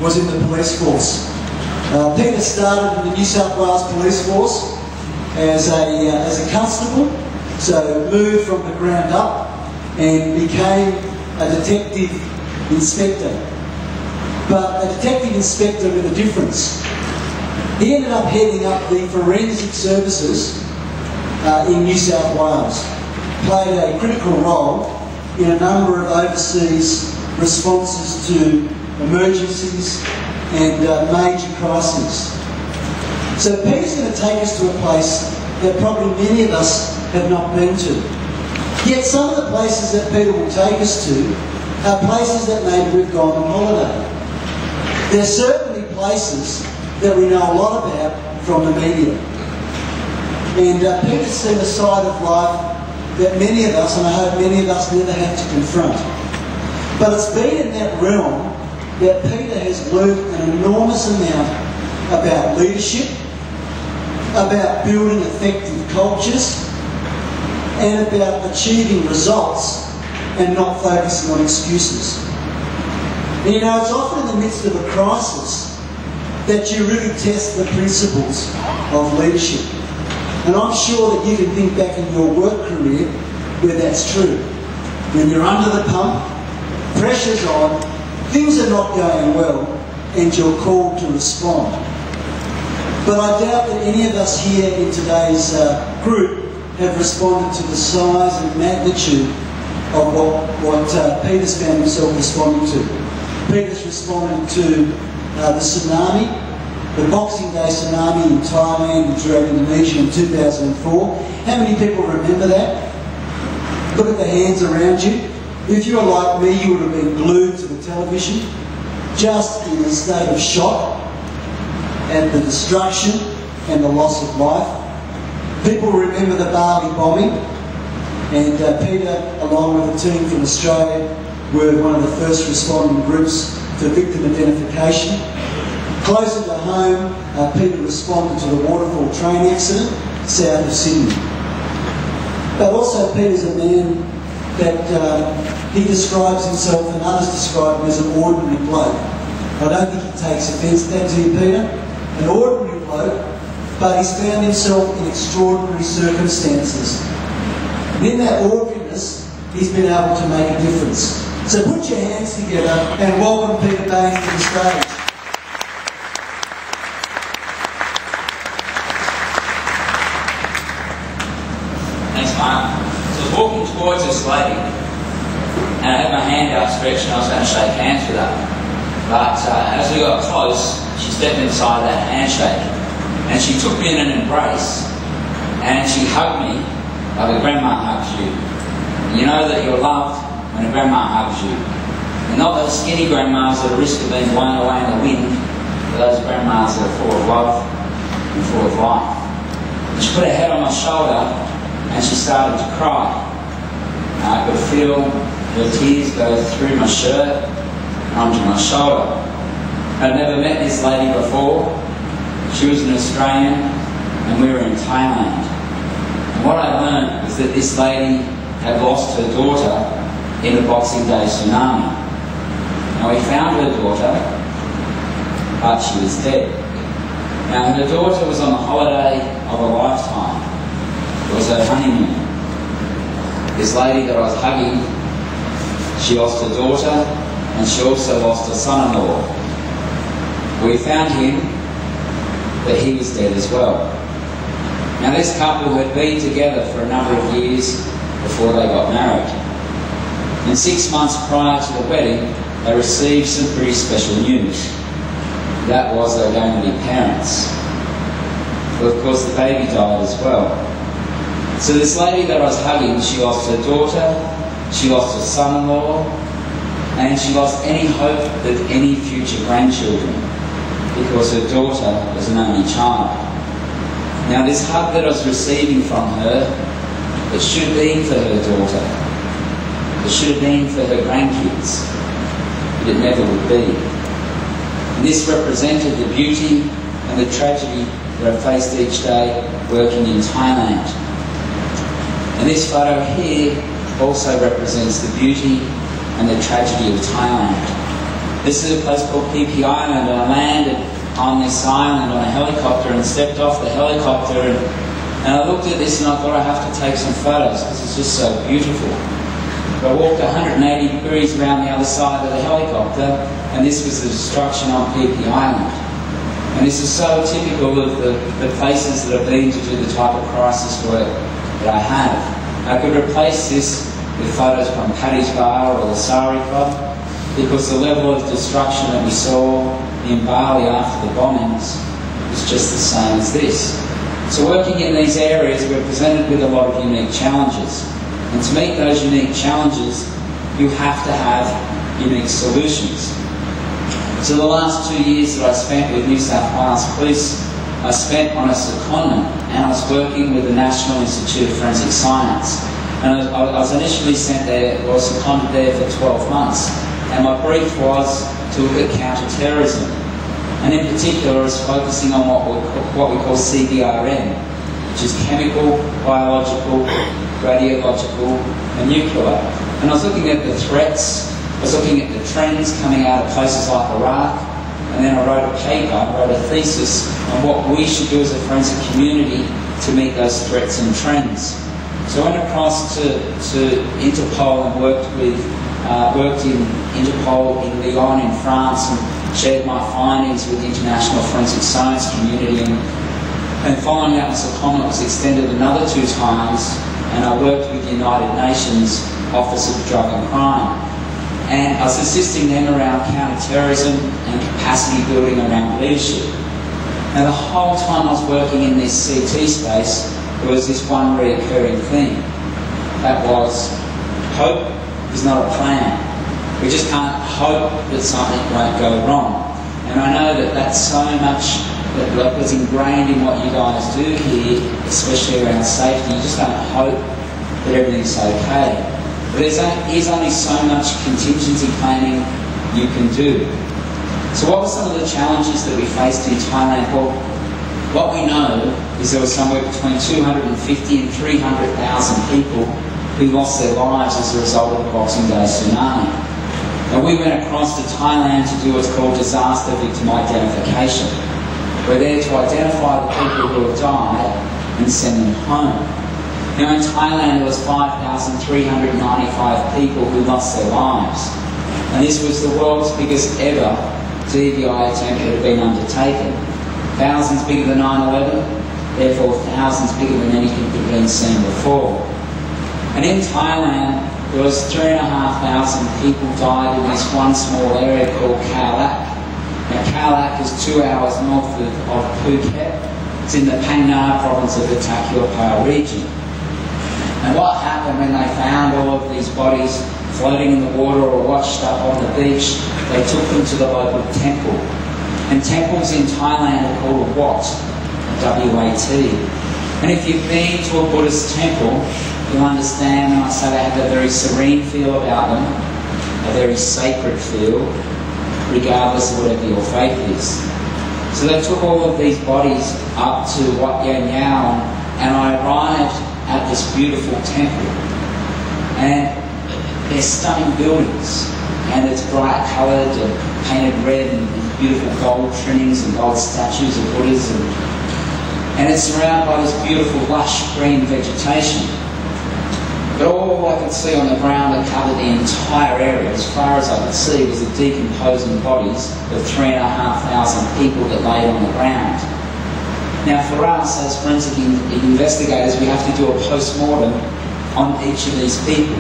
was in the police force. Peter started in the New South Wales Police Force as a constable, so moved from the ground up and became a detective inspector. But a detective inspector with a difference. He ended up heading up the forensic services in New South Wales. Played a critical role in a number of overseas responses to emergencies and major crises. So Peter's going to take us to a place that probably many of us have not been to. Yet some of the places that Peter will take us to are places that maybe we've gone on holiday. They're certainly places that we know a lot about from the media. And Peter's seen a side of life that many of us, and I hope many of us, never have to confront. But it's been in that realm that Peter has learned an enormous amount about leadership, about building effective cultures, and about achieving results and not focusing on excuses. And you know, it's often in the midst of a crisis that you really test the principles of leadership. And I'm sure that you can think back in your work career where that's true. When you're under the pump, pressure's on, things are not going well, and you're called to respond. But I doubt that any of us here in today's group have responded to the size and magnitude of what Peter's found himself responding to. Peter's responded to the tsunami, the Boxing Day tsunami in Thailand and Indonesia in 2004. How many people remember that? Look at the hands around you. If you were like me, you would have been glued to the television, just in a state of shock at the destruction and the loss of life. People remember the Bali bombing, and Peter, along with a team from Australia, were one of the first responding groups to victim identification. Closer to home, Peter responded to the waterfall train accident south of Sydney. But also Peter's a man that he describes himself, and others describe him as an ordinary bloke. I don't think he takes offence to that, do you, Peter? An ordinary bloke, but he's found himself in extraordinary circumstances. And in that ordinariness, he's been able to make a difference. So put your hands together and welcome Peter Baines to the stage. Thanks, Mark. So I was walking towards this lady, and I had my hand outstretched, and I was going to shake hands with her. But as we got close, she stepped inside that handshake, and she took me in an embrace, and she hugged me like a grandma hugs you. And you know that you're loved when a grandma hugs you. And not those skinny grandmas that are risk of being blown away in the wind, but those grandmas that are full of love and full of life. And she put her head on my shoulder, and she started to cry. I could feel her tears go through my shirt and onto my shoulder. I'd never met this lady before. She was an Australian, and we were in Thailand. And what I learned was that this lady had lost her daughter in the Boxing Day tsunami. Now we found her daughter, but she was dead. Now her daughter was on the holiday of a lifetime. It was her honeymoon. This lady that I was hugging, she lost her daughter, and she also lost her son-in-law. We found him, but he was dead as well. Now this couple had been together for a number of years before they got married. And 6 months prior to the wedding, they received some pretty special news. That was they were going to be parents. But of course the baby died as well. So this lady that I was hugging, she lost her daughter, she lost her son-in-law, and she lost any hope of any future grandchildren, because her daughter was an only child. Now this hug that I was receiving from her, it should have been for her daughter, it should have been for her grandkids, but it never would be. And this represented the beauty and the tragedy that I faced each day working in Thailand. And this photo here also represents the beauty and the tragedy of Thailand. This is a place called PP Island, and I landed on this island on a helicopter and stepped off the helicopter, and I looked at this and I thought I have to take some photos because it's just so beautiful. But I walked 180 degrees around the other side of the helicopter, and this was the destruction on PP Island. And this is so typical of the places that I've been to do the type of crisis work that I have. I could replace this with photos from Paddy's Bar or the Sari Club, because the level of destruction that we saw in Bali after the bombings was just the same as this. So working in these areas, we're presented with a lot of unique challenges. And to meet those unique challenges, you have to have unique solutions. So the last 2 years that I spent with New South Wales Police, I spent on a secondment, and I was working with the National Institute of Forensic Science. And I was initially sent there, or seconded there for 12 months. And my brief was to look at counter-terrorism. And in particular, I was focusing on what we call CBRN, which is chemical, biological, radiological, and nuclear. And I was looking at the threats, I was looking at the trends coming out of places like Iraq, and then I wrote a paper, I wrote a thesis on what we should do as a forensic community to meet those threats and trends. So I went across to Interpol and worked in Interpol in Lyon in France and shared my findings with the international forensic science community, and following that, my secondment was extended another 2 times, and I worked with the United Nations Office of Drug and Crime, and I was assisting them around counter-terrorism and capacity building around leadership. Now the whole time I was working in this CT space, there was this one recurring theme. That was, hope is not a plan. We just can't hope that something won't go wrong. And I know that that's so much that was ingrained in what you guys do here, especially around safety. You just don't hope that everything's okay. But there is only so much contingency planning you can do. So what were some of the challenges that we faced in Thailand? Well, what we know is there was somewhere between 250 and 300,000 people who lost their lives as a result of the Boxing Day tsunami. And we went across to Thailand to do what's called disaster victim identification. We're there to identify the people who have died and send them home. Now in Thailand there was 5,395 people who lost their lives. And this was the world's biggest ever DVI attempt that had been undertaken. Thousands bigger than 9/11, therefore thousands bigger than anything that had been seen before. And in Thailand, there was 3,500 people died in this one small area called Khao Lak. Now Khao Lak is 2 hours north of Phuket. It's in the Phang Nga province of the Thakurpa region. And what happened when they found all of these bodies floating in the water or washed up on the beach, they took them to the local temple. And temples in Thailand are called a Wat, W-A-T. And if you've been to a Buddhist temple, you'll understand when I say they have a very serene feel about them, a very sacred feel, regardless of whatever your faith is. So they took all of these bodies up to Wat Yan Yao, and I arrived at this beautiful temple. And they're stunning buildings, and it's bright coloured and painted red and beautiful gold trimmings and gold statues of Buddhas, and it's surrounded by this beautiful lush green vegetation. But all I could see on the ground that covered the entire area, as far as I could see, was the decomposing bodies of 3,500 people that laid on the ground. Now for us as forensic investigators, we have to do a post-mortem on each of these people.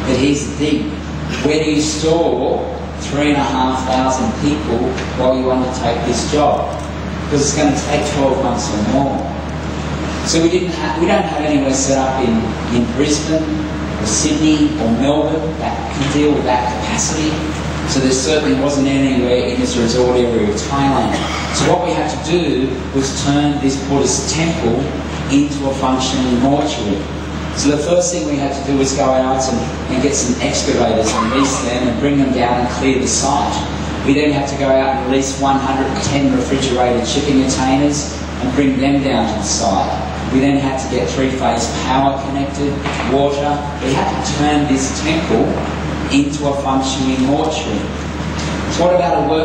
But here's the thing, where do you store 3,500 people while you undertake this job? Because it's going to take 12 months or more. So we don't have anywhere set up in Brisbane or Sydney or Melbourne that can deal with that capacity. So there certainly wasn't anywhere in this resort area of Thailand. So what we had to do was turn this Buddhist temple into a functioning mortuary. So the first thing we had to do was go out and get some excavators and lease them and bring them down and clear the site. We then had to go out and release 110 refrigerated shipping containers and bring them down to the site. We then had to get 3-phase power connected, water. We had to turn this temple into a functioning mortuary. What about a work?